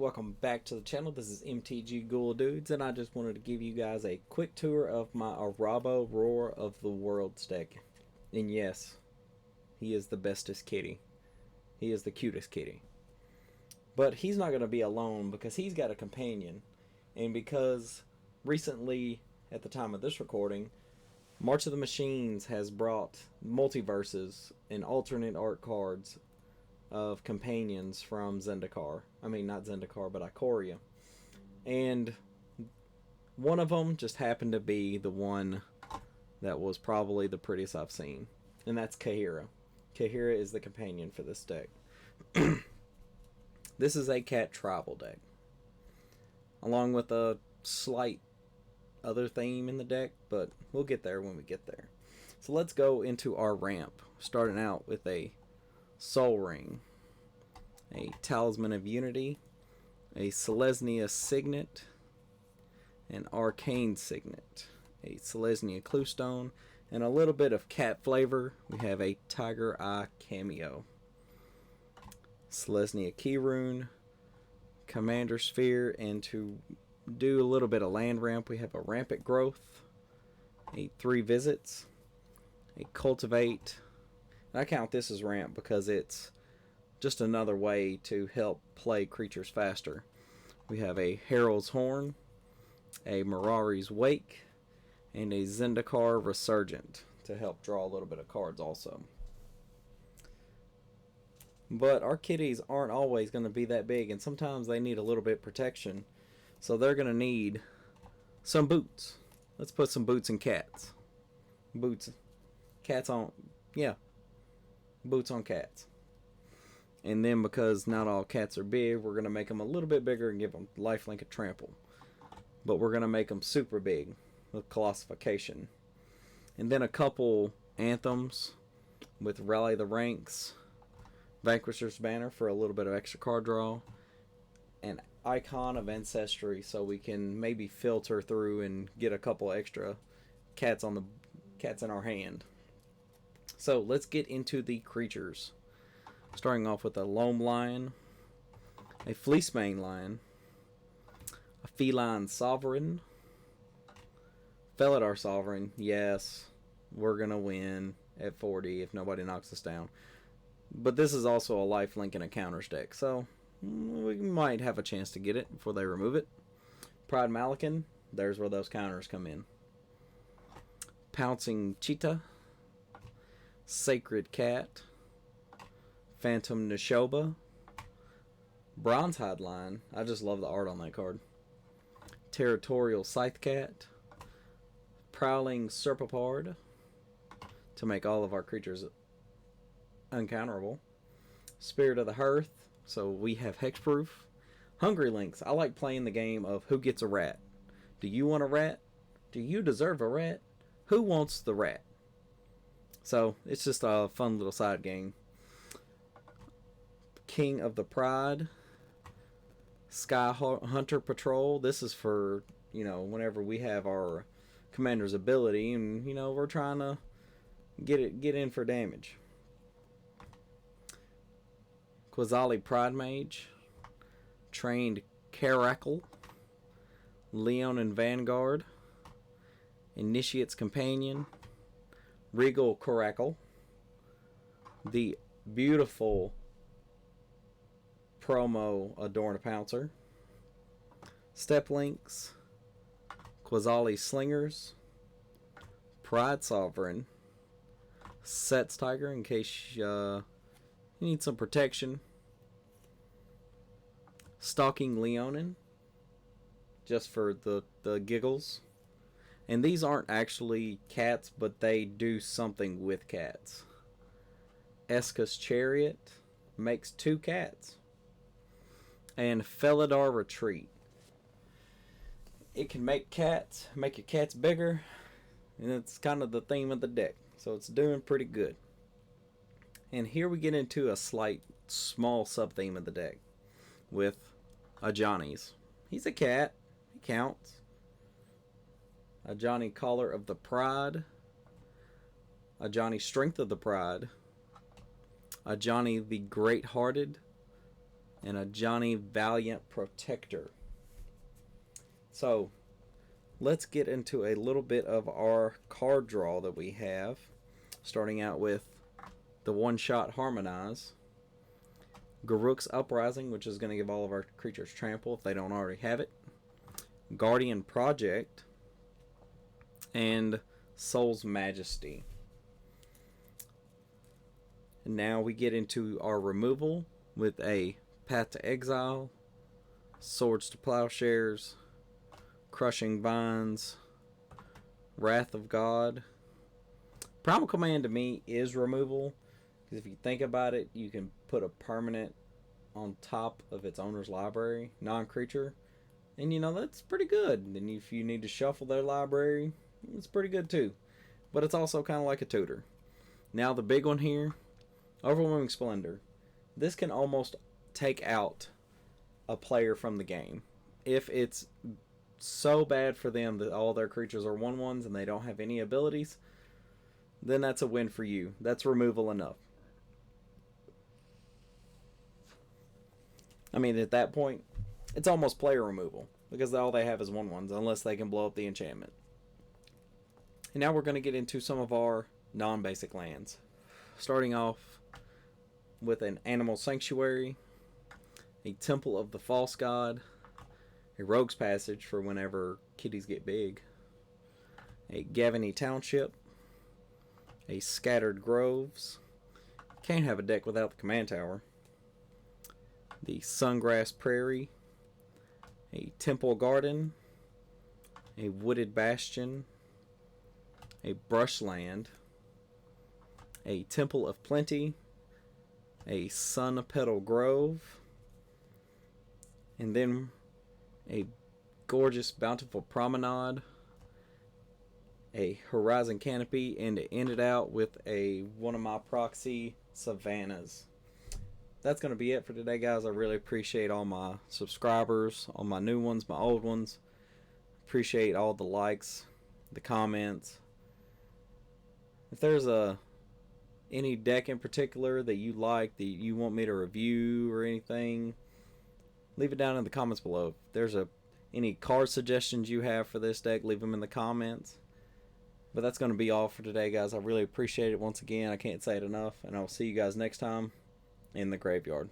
welcome back to the channel. This is MTG Ghoul Dudes, and I just wanted to give you guys a quick tour of my Arahbo Roar of the Worlds deck. And yes, he is the bestest kitty. He is the cutest kitty. But he's not going to be alone because he's got a companion. And because recently, at the time of this recording, March of the Machines has brought multiverses and alternate art cards of companions from Zendikar. I mean, not Zendikar, but Ikoria. And one of them just happened to be the one that was probably the prettiest I've seen. And that's Kahira. Kahira is the companion for this deck. This is a cat tribal deck, along with a slight other theme in the deck, but we'll get there when we get there. So let's go into our ramp, starting out with a Soul Ring, a Talisman of Unity, a Selesnya Signet, an Arcane Signet, a Selesnya Cluestone, and a little bit of cat flavor. We have a Tiger Eye Cameo, Selesnya Keyrune, Commander Sphere, and to do a little bit of land ramp, we have a Rampant Growth, a 3 Visits, a Cultivate. I count this as ramp because it's just another way to help play creatures faster. We have a Herald's Horn, a Mirari's Wake, and a Zendikar Resurgent to help draw a little bit of cards also. But our kitties aren't always going to be that big, and sometimes they need a little bit of protection. So they're going to need some boots. Let's put some boots in cats. Boots. Cats on... yeah. Boots on cats. And then because not all cats are big, we're going to make them a little bit bigger and give them lifelink and trample. But we're going to make them super big with Colossification. And then a couple anthems with Rally the Ranks, Vanquisher's Banner for a little bit of extra card draw, and Icon of Ancestry so we can maybe filter through and get a couple extra cats in our hand. So let's get into the creatures. Starting off with a Loam Lion, a Fleecemane Lion, a Feline Sovereign, Felidar Sovereign. Yes, we're going to win at 40 if nobody knocks us down. But this is also a lifelink and a counters deck, so we might have a chance to get it before they remove it. Pride Malakin, there's where those counters come in. Pouncing Cheetah, Sacred Cat, Phantom Nishoba, Bronzehide Lion. I just love the art on that card. Territorial Scythe Cat, Prowling Serpapard to make all of our creatures uncounterable. Spirit of the Hearth, so we have Hexproof. Hungry Lynx. I like playing the game of who gets a rat. Do you want a rat? Do you deserve a rat? Who wants the rat? So it's just a fun little side game. King of the Pride, Sky Hunter Patrol. This is for, whenever we have our commander's ability and, we're trying to get in for damage. Quasali Pride Mage, Trained Caracal, Leon and Vanguard, Initiate's Companion, Regal Caracal, the beautiful promo Adorn Pouncer, Step Links, Quasali Slingers, Pride Sovereign, Set's Tiger in case you need some protection, Stalking Leonin just for the giggles. And these aren't actually cats, but they do something with cats. Eska's Chariot makes 2 cats. And Felidar Retreat. It can make your cats bigger, and it's kind of the theme of the deck. So it's doing pretty good. And here we get into a small sub-theme of the deck with a Johnny's. He's a cat. He counts. A Johnny Collar of the Pride, a Johnny Strength of the Pride, a Johnny the Great-Hearted, and a Johnny Valiant Protector. So let's get into a little bit of our card draw that we have, starting out with the one-shot Harmonize, Garruk's Uprising, which is going to give all of our creatures trample if they don't already have it, Guardian Project, and Soul's Majesty. And now we get into our removal with a Path to Exile, Swords to Plowshares, Crushing Vines, Wrath of God. Primal Command to me is removal, because if you think about it, you can put a permanent on top of its owner's library, non-creature, and you know, that's pretty good. And if you need to shuffle their library, it's pretty good too. But it's also kind of like a tutor. Now the big one here, Overwhelming Splendor. This can almost take out a player from the game. If it's so bad for them that all their creatures are 1/1s and they don't have any abilities, then that's a win for you. That's removal enough. I mean, at that point, it's almost player removal, because all they have is 1/1s, unless they can blow up the enchantment. And now we're going to get into some of our non-basic lands. Starting off with an Animal Sanctuary, a Temple of the False God, a Rogue's Passage for whenever kitties get big, a Gavany Township, a Scattered Groves. Can't have a deck without the Command Tower. The Sungrass Prairie, a Temple Garden, a Wooded Bastion, a Brushland, a Temple of Plenty, a Sun Petal Grove, and then a gorgeous Bountiful Promenade, a Horizon Canopy, and to end it out with one of my proxy Savannas. That's going to be it for today, guys. I really appreciate all my subscribers, all my new ones, my old ones. Appreciate all the likes, the comments. If there's any deck in particular that you like, that you want me to review or anything, leave it down in the comments below. If there's any card suggestions you have for this deck, leave them in the comments. But that's going to be all for today, guys. I really appreciate it once again. I can't say it enough. And I'll see you guys next time in the graveyard.